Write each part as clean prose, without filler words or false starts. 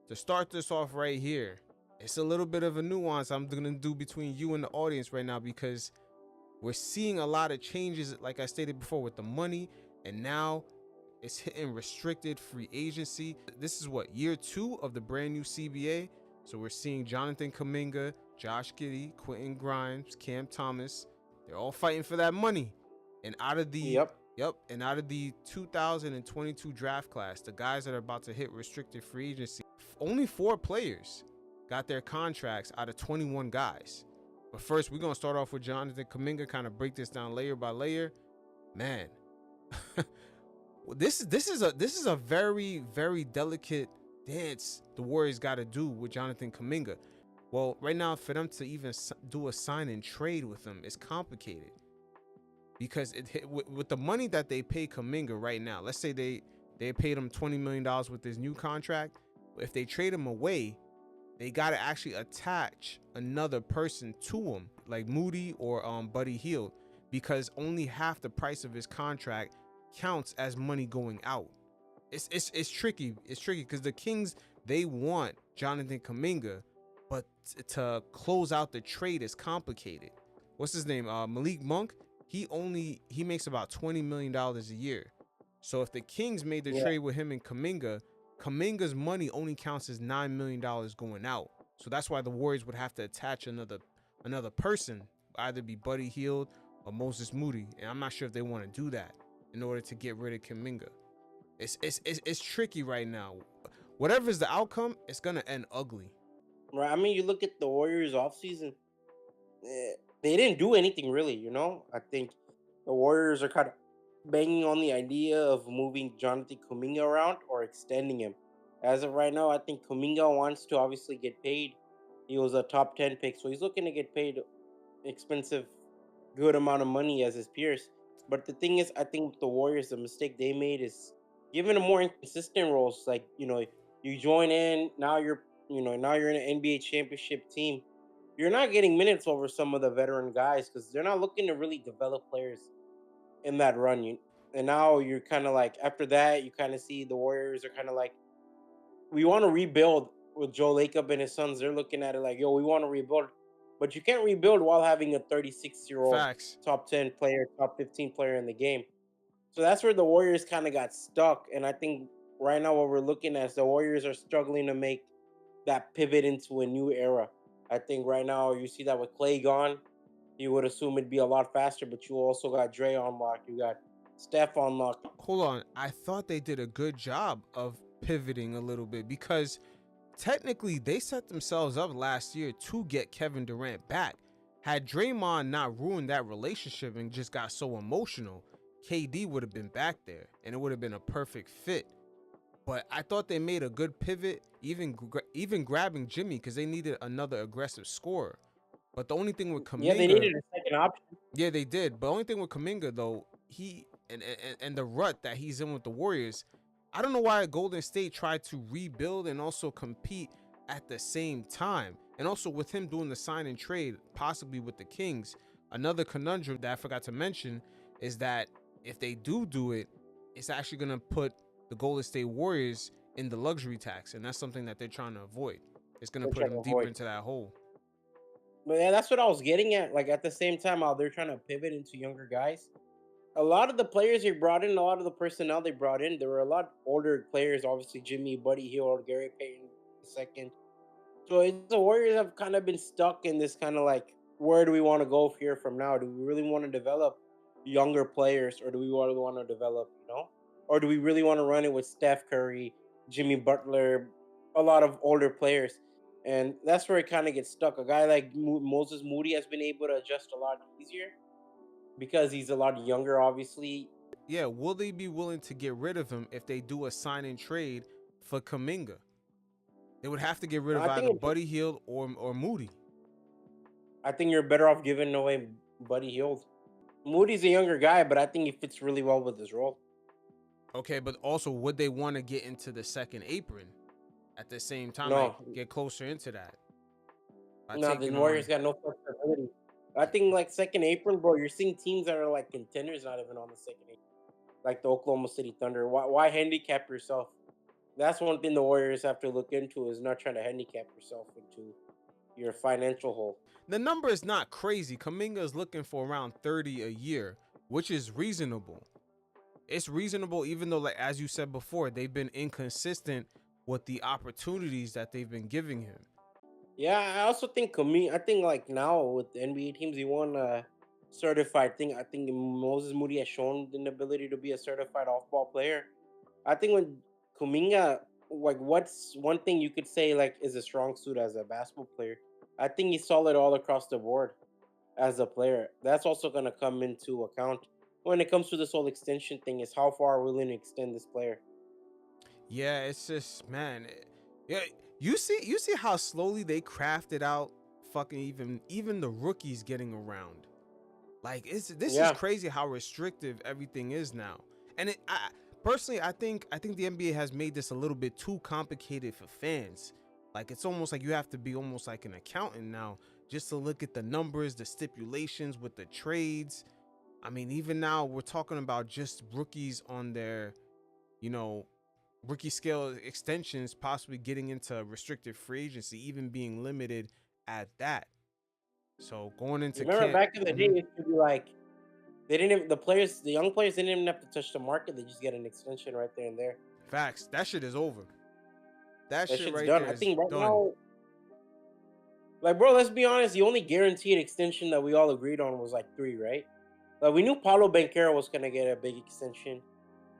to start this off right here, it's a little bit of a nuance I'm gonna do between you and the audience right now, because we're seeing a lot of changes, like I stated before, with the money, and now it's hitting restricted free agency. This is what, year 2 of the brand new CBA. So we're seeing Jonathan Kuminga, Josh Giddy, Quentin Grimes, Cam Thomas. They're all fighting for that money. And out of the Yep. and out of the 2022 draft class, the guys that are about to hit restricted free agency, only 4 players got their contracts out of 21 guys. But first, we're gonna start off with Jonathan Kuminga, kind of break this down layer by layer. Man, this is a very, very delicate dance the Warriors got to do with Jonathan Kuminga. Well, right now, for them to even do a sign and trade with him is complicated, because with the money that they pay Kuminga right now. Let's say they paid him $20 million with his new contract. If they trade him away, they got to actually attach another person to him, like Moody or Buddy Hield, because only half the price of his contract counts as money going out. It's tricky. It's tricky because the Kings, they want Jonathan Kuminga, but to close out the trade is complicated. What's his name? Malik Monk. He makes about $20 million a year. So if the Kings made the trade with him and Kuminga's money only counts as $9 million going out. So that's why the Warriors would have to attach another person, either be Buddy Hield or Moses Moody. And I'm not sure if they want to do that in order to get rid of Kuminga. It's tricky right now. Whatever's the outcome, it's gonna end ugly. Right. I mean, you look at the Warriors offseason, they didn't do anything really, I think the Warriors are kind of banging on the idea of moving Jonathan Kuminga around or extending him. As of right now, I think Kuminga wants to obviously get paid. He was a top 10 pick, so he's looking to get paid expensive, good amount of money as his peers. But the thing is, I think the Warriors, the mistake they made is giving him more inconsistent roles. Like, you join in, now you're in an NBA championship team. You're not getting minutes over some of the veteran guys because they're not looking to really develop players in that run. And now you're kind of like, after that, you kind of see the Warriors are kind of like, we want to rebuild with Joe Lacob and his sons. They're looking at it like, yo, we want to rebuild. But you can't rebuild while having a 36-year-old Facts. top 10 player, top 15 player in the game. So that's where the Warriors kind of got stuck. And I think right now what we're looking at is the Warriors are struggling to make that pivot into a new era. I think right now you see that with Clay gone, you would assume it'd be a lot faster, but you also got Dre on lock. You got Steph on lock. Hold on. I thought they did a good job of pivoting a little bit, because technically they set themselves up last year to get Kevin Durant back. Had Draymond not ruined that relationship and just got so emotional, KD would have been back there and it would have been a perfect fit. But I thought they made a good pivot, even grabbing Jimmy, because they needed another aggressive scorer. But the only thing with Kuminga, Yeah, they needed a second option. yeah, they did. But the only thing with Kuminga, though, he and the rut that he's in with the Warriors, I don't know why Golden State tried to rebuild and also compete at the same time. And also with him doing the sign and trade, possibly with the Kings, another conundrum that I forgot to mention is that if they do it, it's actually going to put the Golden State Warriors in the luxury tax. And that's something that they're trying to avoid. It's going to put them deeper into that hole. But yeah, that's what I was getting at. Like at the same time, how they're trying to pivot into younger guys. A lot of the players they brought in, a lot of the personnel they brought in, there were a lot older players. Obviously, Jimmy, Buddy Hield, Gary Payton, II. So the Warriors have kind of been stuck in this kind of like, where do we want to go here from now? Do we really want to develop younger players, or do we want to develop, or do we really want to run it with Steph Curry, Jimmy Butler, a lot of older players? And that's where it kind of gets stuck. A guy like Moses Moody has been able to adjust a lot easier because he's a lot younger, obviously. Yeah, will they be willing to get rid of him if they do a sign and trade for Kuminga? They would have to get rid of either Buddy Hield or Moody. I think you're better off giving away Buddy Hield. Moody's a younger guy, but I think he fits really well with his role. Okay, but also, would they want to get into the second apron at the same time? No. Like, get closer into that? No, the Warriors got no flexibility. I think like second apron, bro, you're seeing teams that are like contenders not even on the second apron. Like the Oklahoma City Thunder. Why handicap yourself? That's one thing the Warriors have to look into is not trying to handicap yourself into your financial hole. The number is not crazy. Kuminga is looking for around 30 a year, which is reasonable. It's reasonable, even though, like as you said before, they've been inconsistent with the opportunities that they've been giving him. Yeah, I also think I think like now with the NBA teams, you want a certified thing. I think Moses Moody has shown the ability to be a certified off-ball player. I think when Kuminga, like, what's one thing you could say like is a strong suit as a basketball player? I think he's solid all across the board as a player. That's also going to come into account when it comes to this whole extension thing. Is how far are we willing to extend this player? Yeah, it's just man. Yeah, you see how slowly they crafted out fucking even the rookies getting around. Like this is Yeah, crazy how restrictive everything is now. And I personally I think the NBA has made this a little bit too complicated for fans. Like it's almost like you have to be almost like an accountant now just to look at the numbers, the stipulations with the trades. I mean, even now we're talking about just rookies on their, you know, rookie scale extensions possibly getting into restricted free agency, even being limited at that. So going you into remember camp, back in the day, it used to be like they didn't even, the young players didn't even have to touch the market. They just get an extension right there and there. facts. That shit is over. That That shit shit's right done. there I is think right done. now, like, bro, let's be honest. The only guaranteed extension that we all agreed on was like three, right? Like, we knew Paulo Banchero was gonna get a big extension.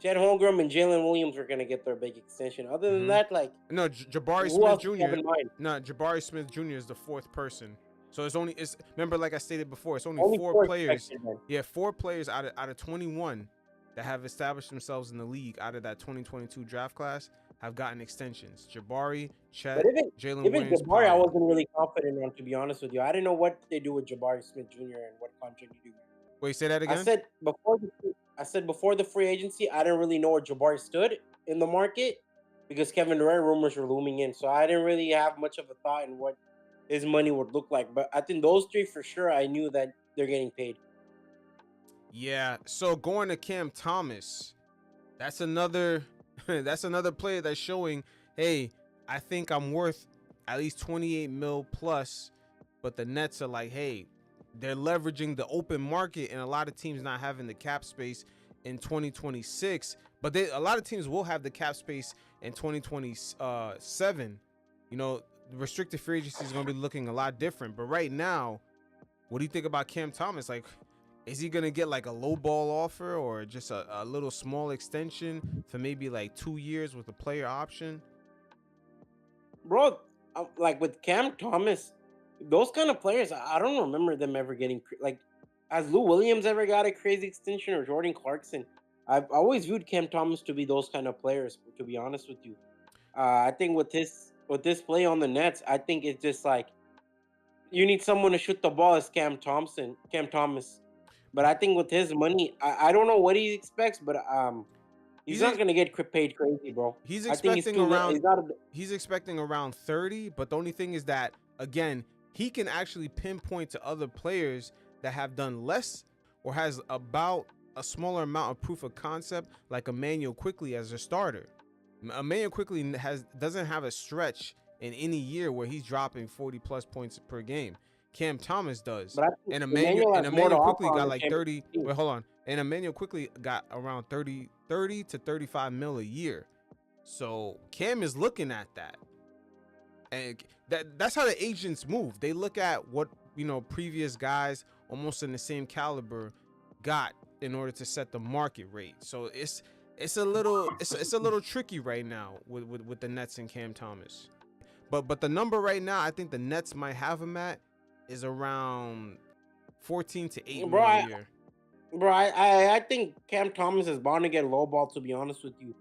Chad Holmgren and Jalen Williams were gonna get their big extension. Other than hmm that, like, No, Jabari who Smith else do you have Jr. in mind? No, Jabari Smith Jr. is the fourth person. So it's remember like I stated before, it's only Only four four players. expected, man. Yeah, four players out of 21 that have established themselves in the league out of that 2022 draft class have gotten extensions. Jabari, But Chet, Jalen even Williams, Jabari, I Paulo. wasn't really confident on, to be honest with you. I didn't know what they do with Jabari Smith Jr. and what contract you do. Wait, say that I again? said before the I said before the free agency, I didn't really know where Jabari stood in the market because Kevin Durant rumors were looming in. So I didn't really have much of a thought in what his money would look like. But I think those three for sure, I knew that they're getting paid. Yeah. So going to Cam Thomas, that's another that's another player that's showing, hey, I think I'm worth at least 28 mil plus, but the Nets are like, hey, they're leveraging the open market and a lot of teams not having the cap space in 2026, but a lot of teams will have the cap space in 2027. You know, the restricted free agency is going to be looking a lot different, but right now, what do you think about Cam Thomas? Like, is he gonna get like a low ball offer or just a little small extension for maybe like 2 years with a player option? Bro, like with Cam Thomas, those kind of players, I don't remember them ever getting like. Has Lou Williams ever got a crazy extension or Jordan Clarkson? I've always viewed Cam Thomas to be those kind of players. To be honest with you, I think with this play on the Nets, I think it's just like you need someone to shoot the ball as Cam Thomas. But I think with his money, I don't know what he expects, but he's He's not ex- gonna get paid crazy, bro. he's I think he's expecting too little. around He's not. he's expecting around 30, but the only thing is that again, he can actually pinpoint to other players that have done less or has about a smaller amount of proof of concept, like Emmanuel Quickly as a starter. Emmanuel Quickly doesn't have a stretch in any year where he's dropping 40 plus points per game. Cam Thomas does. But I think And Emmanuel has more to Emmanuel offer quickly on got the like championship 30. team. Wait, hold on. And Emmanuel quickly got around 30 to 35 mil a year. So Cam is looking at that. And that's how the agents move. They look at what, previous guys almost in the same caliber got in order to set the market rate. So it's a little tricky right now with the Nets and Cam Thomas. But the number right now, I think the Nets might have him at is around 14 to 8 Bro, mil a year. I think Cam Thomas is bound to get lowball. To be honest with you,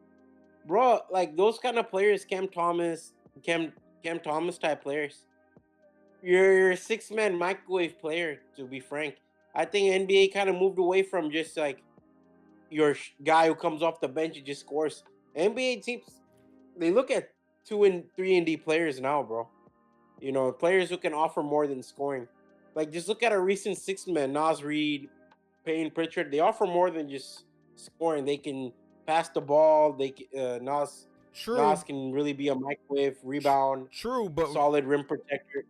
bro, like those kind of players, Cam Thomas type players. You're a 6 man microwave player. To be frank, I think NBA kind of moved away from just like your guy who comes off the bench and just scores. NBA teams, they look at 2 and 3 and D players now, bro. You know, players who can offer more than scoring. Like, just look at a recent 6 man, Nas Reed, Payne Pritchard. They offer more than just scoring. They can pass the ball. Nas True, Nas can really be a microwave, rebound, true, but solid rim protector.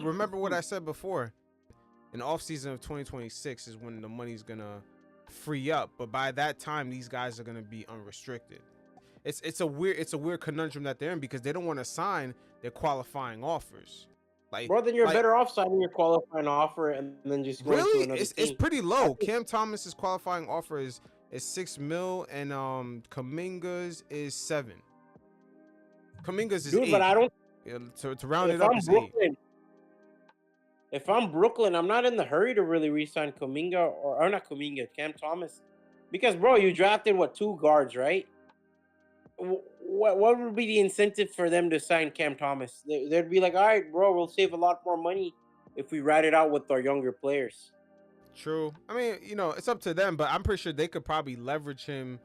remember what I said before. In the offseason of 2026 is when the money's gonna free up. But by that time, these guys are gonna be unrestricted. It's a weird conundrum that they're in because they don't want to sign their qualifying offers. Like Bro, then you're like better off signing your qualifying offer and then just going to really, another it's team. pretty I low. think, Cam Thomas's qualifying offer is 6 mil and Kuminga's is 7. Kuminga's is dude, but 8. I don't. Yeah, to round If it up I'm is 8. Brooklyn, I'm not in the hurry to really re-sign Kuminga or not Kuminga, Cam Thomas, because bro, you drafted what 2 guards, right? What would be the incentive for them to sign Cam Thomas? They'd be like, all right, bro, we'll save a lot more money if we ride it out with our younger players. True. I mean, it's up to them, but I'm pretty sure they could probably leverage him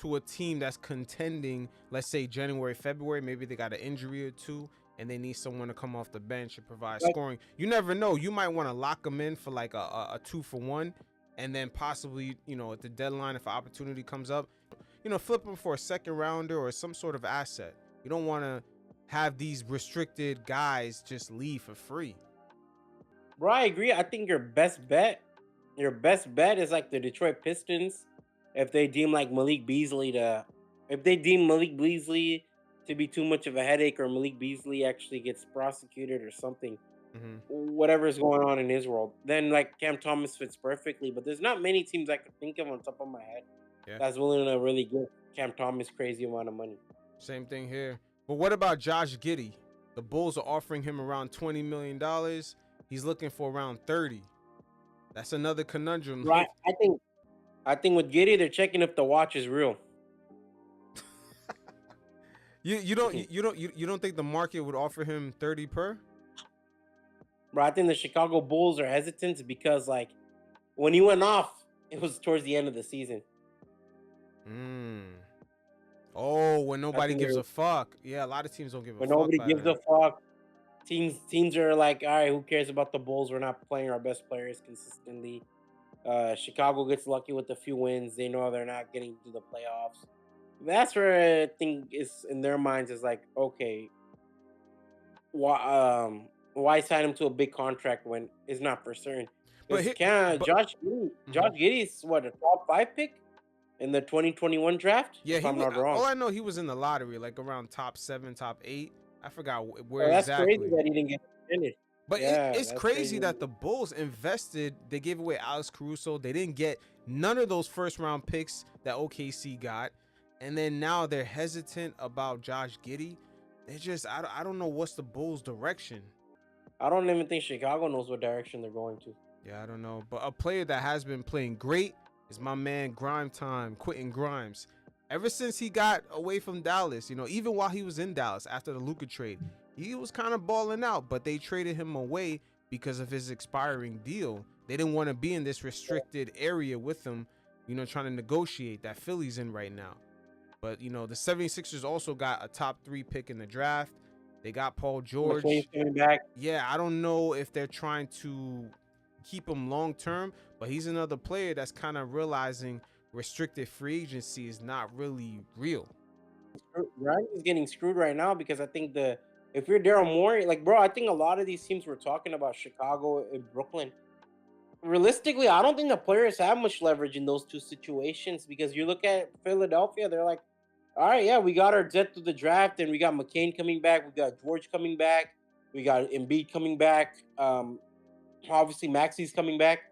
to a team that's contending, let's say January, February. Maybe they got an injury or two and they need someone to come off the bench and provide Like, scoring. You never know. You might want to lock them in for like a 2-for-1 and then possibly, at the deadline, if an opportunity comes up, flip them for a second rounder or some sort of asset. You don't want to have these restricted guys just leave for free. bro, I agree. I think your best bet is like the Detroit Pistons. If they deem like if they deem Malik Beasley to be too much of a headache, or Malik Beasley actually gets prosecuted or something, Mm-hmm. whatever is going on in his world, then like Cam Thomas fits perfectly. But there's not many teams I could think of on top of my head Yeah. that's willing to really give Cam Thomas crazy amount of money. Same thing here. But what about Josh Giddy? The Bulls are offering him around $20 million. He's looking for around 30. That's another conundrum. Right? I think with Giddy, they're checking if the watch is real. You don't think the market would offer him 30 per? Bro, I think the Chicago Bulls are hesitant because like when he went off, it was towards the end of the season. Oh, when I nobody think gives they're a fuck. Yeah, a lot of teams don't give a when fuck nobody by gives then. a fuck. Teams are like, all right, who cares about the Bulls? We're not playing our best players consistently. Chicago gets lucky with a few wins. They know they're not getting to the playoffs. That's where I think is in their minds is like, okay, why sign him to a big contract when it's not for certain? But Because he, can but Josh Giddy is what, a top 5 pick in the 2021 draft, yeah, if I'm not wrong. all I know, he was in the lottery, like around top 7, top 8. I forgot So where that's crazy exactly. that he didn't get extended. But Yeah, it's that's crazy crazy. that the Bulls invested. They gave away Alex Caruso. They didn't get none of those first round picks that OKC got. And then now they're hesitant about Josh Giddy. They just, I don't know what's the Bulls' direction. I don't even think Chicago knows what direction they're going to. Yeah, I don't know. But a player that has been playing great is my man Quentin Grimes. Ever since he got away from Dallas, even while he was in Dallas after the Luka trade, he was kind of balling out, but they traded him away because of his expiring deal. They didn't want to be in this restricted area with him, trying to negotiate that Philly's in right now. But, the 76ers also got a top 3 pick in the draft. They got Paul George. McLean's coming back. Yeah, I don't know if they're trying to keep him long term, but he's another player that's kind of realizing restricted free agency is not really real. Grimes is getting screwed right now because I think if you're Daryl Morey, like bro, I think a lot of these teams we're talking about, Chicago and Brooklyn, realistically, I don't think the players have much leverage in those two situations because you look at Philadelphia, they're like, all right, yeah, we got our depth to the draft, and we got McCain coming back, we got George coming back, we got Embiid coming back, obviously Maxi's coming back.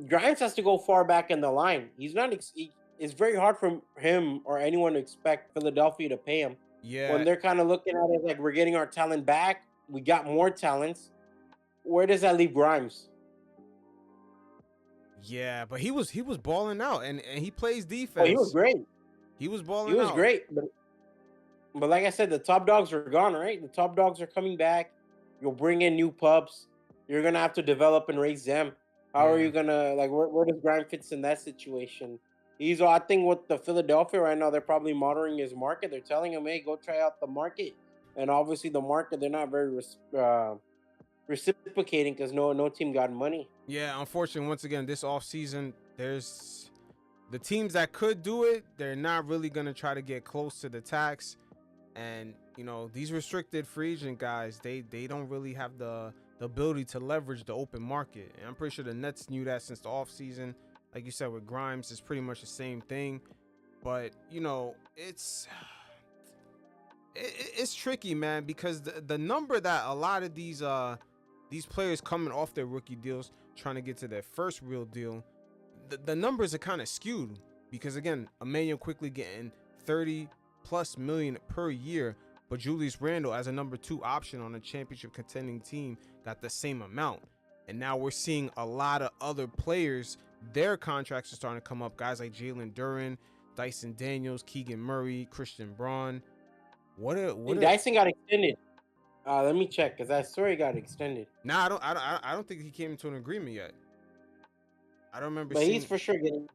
Grimes has to go far back in the line. He's not. It's very hard for him or anyone to expect Philadelphia to pay him. Yeah. When they're kind of looking at it like we're getting our talent back, we got more talents. Where does that leave Grimes? Yeah, but he was balling out, and he plays defense. Oh, he was great. He was balling He was out. great, but like I said, the top dogs are gone, right? The top dogs are coming back. You'll bring in new pups. You're gonna have to develop and raise them. How are you gonna where does Grimes fits in that situation? I think with the Philadelphia right now, they're probably monitoring his market. They're telling him, hey, go try out the market. And obviously the market, they're not very reciprocating because no team got money. Yeah, unfortunately, once again, this offseason, there's the teams that could do it, they're not really gonna try to get close to the tax. And these restricted free agent guys, they don't really have the ability to leverage the open market. And I'm pretty sure the Nets knew that since the offseason. Like you said with Grimes, it's pretty much the same thing. But it's tricky, man, because the number that a lot of these players coming off their rookie deals trying to get to their first real deal, the numbers are kind of skewed, because again, Emmanuel quickly getting 30 plus million per year, but Julius Randle as a number 2 option on a championship contending team got the same amount. And now we're seeing a lot of other players, their contracts are starting to come up. Guys like Jalen Duren, Dyson Daniels, Keegan Murray, Christian Braun. Dyson got extended. Let me check, because I swear he got extended. Nah, I don't think he came into an agreement yet. I don't remember. But he's for sure getting.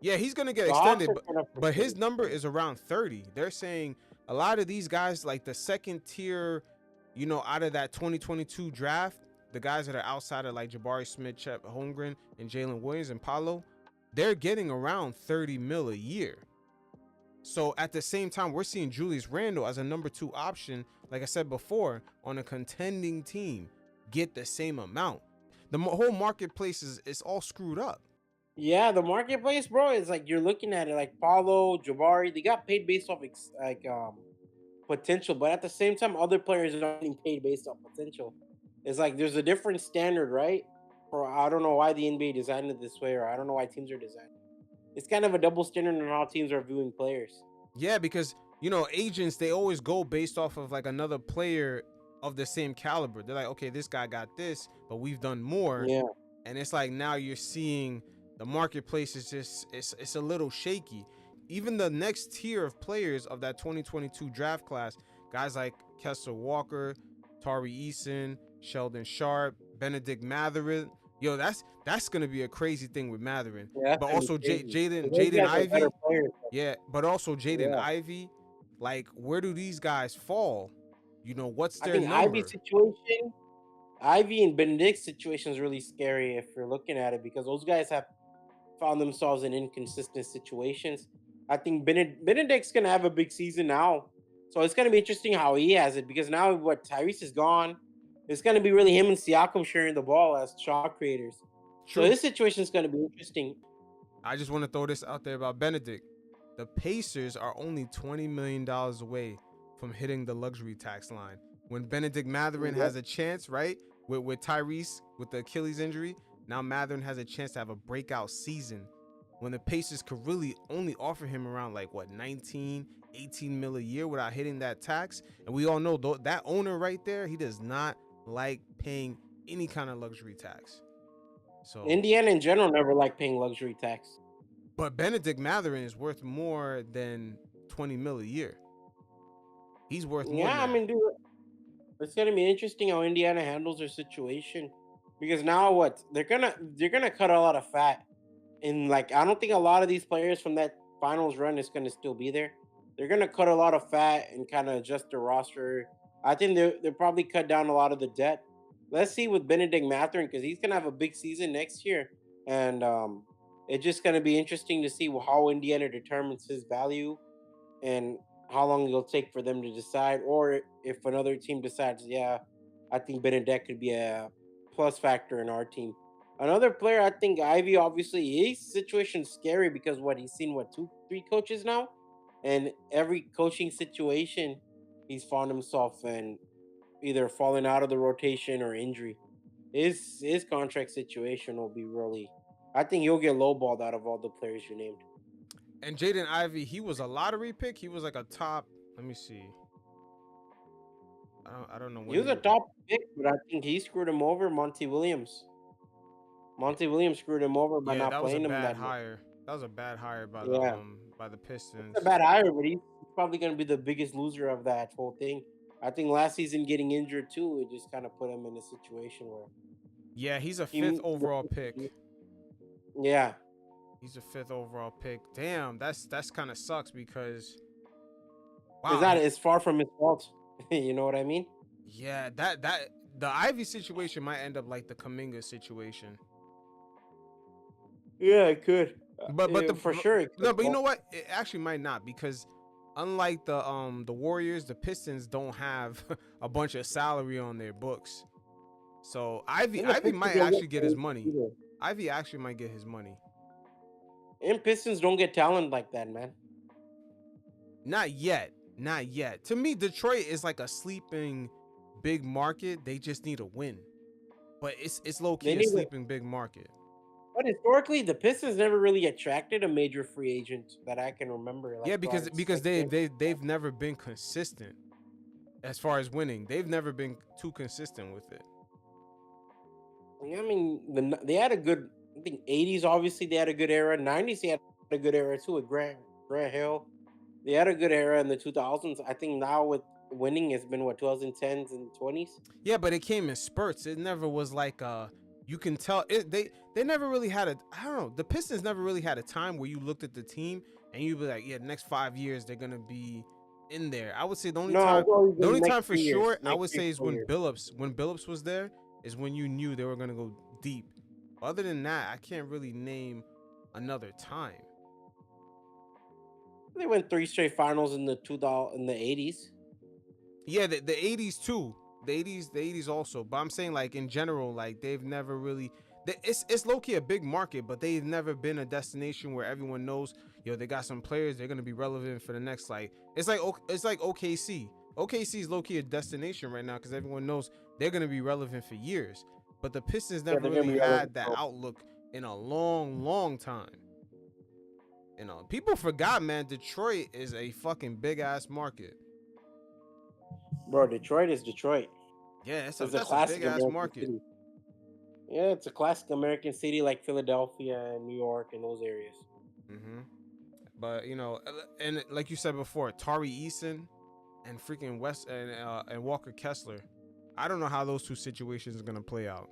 Yeah, he's gonna get extended, but his number is around 30. They're saying a lot of these guys, like the second tier, out of that 2022 draft, the guys that are outside of like Jabari Smith, Chet Holmgren, and Jalen Williams and Paolo, they're getting around 30 mil a year. So at the same time, we're seeing Julius Randle as a number 2 option, like I said before, on a contending team, get the same amount. The whole marketplace is all screwed up. Yeah, the marketplace, bro, is like you're looking at it like Paulo, Jabari, they got paid based off potential, but at the same time, other players are not getting paid based off potential. It's like there's a different standard, right? Or I don't know why the NBA designed it this way, or I don't know why teams are designed. It's kind of a double standard on how teams are viewing players. Yeah, because agents, they always go based off of like another player of the same caliber. They're like, okay, this guy got this, but we've done more. Yeah, and it's like now you're seeing the marketplace is just it's a little shaky. Even the next tier of players of that 2022 draft class, guys like Kessler Walker, Tari Eason, Sheldon Sharp, Bennedict Mathurin. Yo, that's gonna be a crazy thing with Mathurin. yeah, But also Jaden Ivey. Yeah, but also Jaden Ivey. Like, where do these guys fall? What's their number? Ivy and Benedict's situation is really scary if you're looking at it, because those guys have found themselves in inconsistent situations. I think Benedict's gonna have a big season now, so it's gonna be interesting how he has it, because now what Tyrese is gone, it's gonna be really him and Siakam sharing the ball as shot creators. True. So this situation is gonna be interesting. I just want to throw this out there about Bennedict. The Pacers are only $20 million away from hitting the luxury tax line. When Bennedict Mathurin has a chance, right, with Tyrese with the Achilles injury, now Mathurin has a chance to have a breakout season, when the Pacers could really only offer him around like 19, 18 mil a year without hitting that tax. And we all know that owner right there, he does not like paying any kind of luxury tax. So Indiana in general never liked paying luxury tax. But Bennedict Mathurin is worth more than 20 mil a year. He's worth more. Yeah, I mean, dude, it's gonna be interesting how Indiana handles their situation, because now what they're gonna cut a lot of fat, and like I don't think a lot of these players from that finals run is gonna still be there. They're gonna cut a lot of fat and kind of adjust their roster. I think they'll probably cut down a lot of the debt. Let's see with Bennedict Mathurin, because he's gonna have a big season next year, and it's just gonna be interesting to see how Indiana determines his value and how long it'll take for them to decide, or if another team decides, yeah, I think Bennedict could be a plus factor in our team. Another player, I think Ivy, obviously, his situation's scary, because he's seen 2-3 coaches now, and every coaching situation, he's found himself in either falling out of the rotation or injury. His contract situation will be really, I think he'll get lowballed out of all the players you named. And Jaden Ivey, he was a lottery pick. He was like a top. Let me see. I don't know. He was a top pick, but I think he screwed him over. Monty Williams screwed him over by not playing him that hire. That was a bad hire by the Pistons. It's a bad hire, but he's probably going to be the biggest loser of that whole thing. I think last season getting injured too, it just kind of put him in a situation where. Yeah, he's a 5th overall pick. Yeah. He's a 5th overall pick. Damn, that's kind of sucks, because it's far from his fault. You know what I mean? Yeah, that the Ivy situation might end up like the Kuminga situation. Yeah, it could. But for sure. No, but you know what? It actually might not, because unlike the Warriors, the Pistons don't have a bunch of salary on their books. So And the Ivy Pistons might don't get actually get his talent money. either. Ivy actually might get his money. And Pistons don't get talent like that, man. Not yet. Not yet. To me, Detroit is like a sleeping big market. They just need a win. But it's low They key a need a, sleeping big market. but historically, the Pistons never really attracted a major free agent that I can remember. Yeah, Like because like they've never been consistent as far as winning. They've never been too consistent with it. yeah, I mean, they had a good. I think '80s obviously they had a good era. '90s they had a good era too with Grant Hill. They had a good era in the 2000s. I think now with winning, it's been what 2010s and 20s. Yeah, but it came in spurts. It never was like you can tell they never really had a I don't know. The Pistons never really had a time where you looked at the team and you'd be like, yeah, the next 5 years they're gonna be in there. I would say No, it's always the been only the time next for 3 years, sure I next would three say is four years. When Billups was there is when you knew they were gonna go deep. Other than that, I can't really name another time. They went 3 straight finals in the 2000 in the '80s. Yeah, the 80s too. The 80s also. But I'm saying like in general, like they've never really it's low key a big market, but they've never been a destination where everyone knows, yo, they got some players, they're gonna be relevant for the next like it's like OKC. OKC is low key a destination right now because everyone knows they're gonna be relevant for years. But the Pistons Yeah, never they're gonna really be relevant. had that outlook in a long, long time. You know, people forgot, man. Detroit is a fucking big ass market. Bro, Detroit is Detroit. Yeah, It's a that's a big classic ass American market. city. Yeah, it's a classic American city like Philadelphia and New York and those areas. Mm-hmm. But you know, and like you said before, Tari Eason and freaking West and Walker Kessler. I don't know how those two situations are gonna play out.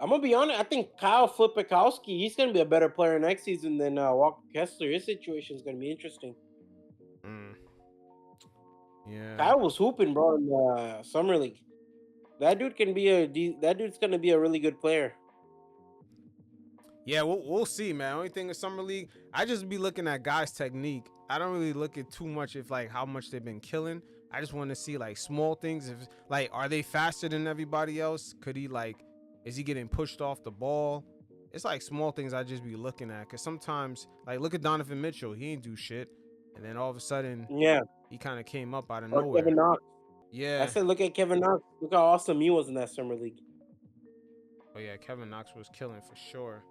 I'm gonna be honest. I think Kyle Flipikowski, he's gonna be a better player next season than Walker Kessler. His situation is gonna be interesting. Mm, yeah, Kyle was hooping, bro, in the summer league. That dude can be that dude's gonna be a really good player. yeah. We'll see, man. Only thing in summer league, I just be looking at guys' technique. I don't really look at too much if like how much they've been killing. I just want to see like small things. If like, are they faster than everybody else? Could he like, is he getting pushed off the ball? It's like small things I just be looking at. Cause sometimes, like, look at Donovan Mitchell. He ain't do shit, and then all of a sudden, Yeah, he kind of came up out of or Kevin nowhere. Knox. I Yeah. said, look at Kevin Knox. Look how awesome he was in that summer league. Oh yeah, Kevin Knox was killing for sure.